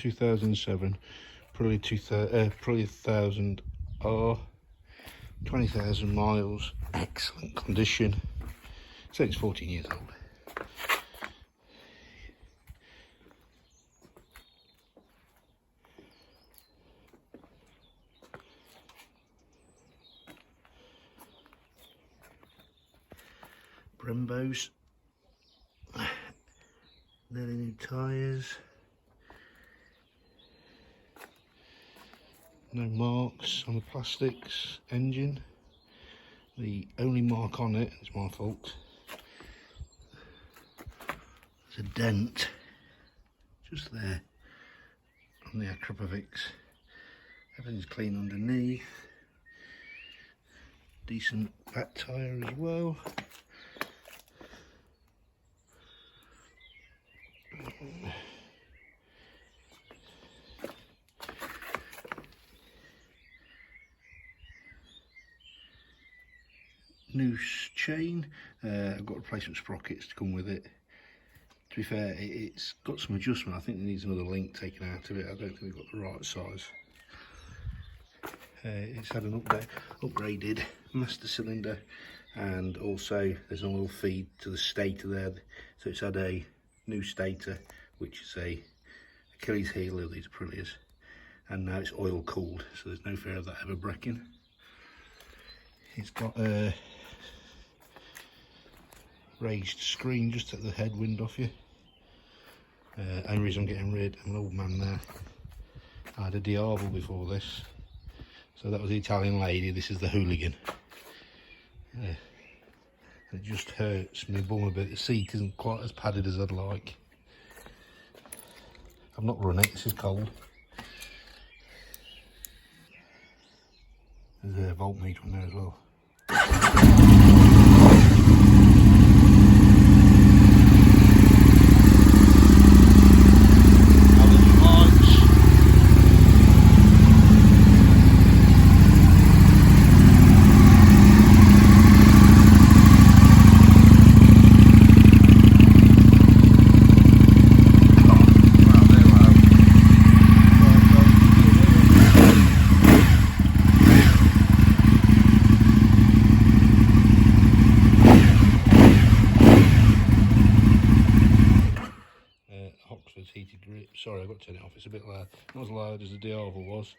2007 Aprilia 1000 R, 20,000 miles, excellent condition. So it's 14 years old. Brembos, nearly new tyres, no marks on the plastics. Engine, the only mark on it, it's my fault, there's a dent just there on the Akrapovics. Everything's clean underneath, decent back tyre as well. New chain, I've got replacement sprockets to come with it. To be fair, it's got some adjustment. I think it needs another link taken out of it. I don't think we've got the right size. It's had an upgraded master cylinder, and also there's an oil feed to the stator there. So it's had a new stator, which is a Achilles heel of these Aprilias, and now it's oil cooled, so there's no fear of that ever breaking. It's got a raised screen just at the headwind off you. Only reason I'm getting rid of an old man there. I had a Diavolo before this, so that was the Italian lady. This is the hooligan. It just hurts my bum a bit. The seat isn't quite as padded as I'd like. I've not run it, this is cold. There's a voltmeter on there as well. Heated grip. Sorry, I've got to turn it off, it's a bit loud. Not as loud as the Diavolo was.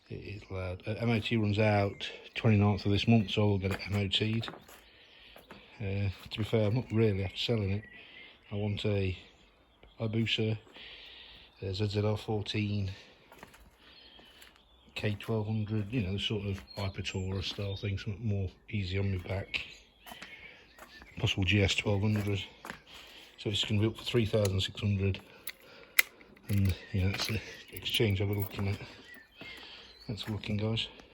It is loud. MOT runs out 29th of this month, so I'll get it MOT'd. To be fair, I'm not really after selling it. I want a Hayabusa ZZR14 K1200, you know, the sort of Hyper Tourer style thing, something more easy on my back. Possible GS 1200. So it's going to be up for 3,600. And yeah, that's the exchange I was looking at. Thanks for looking, guys.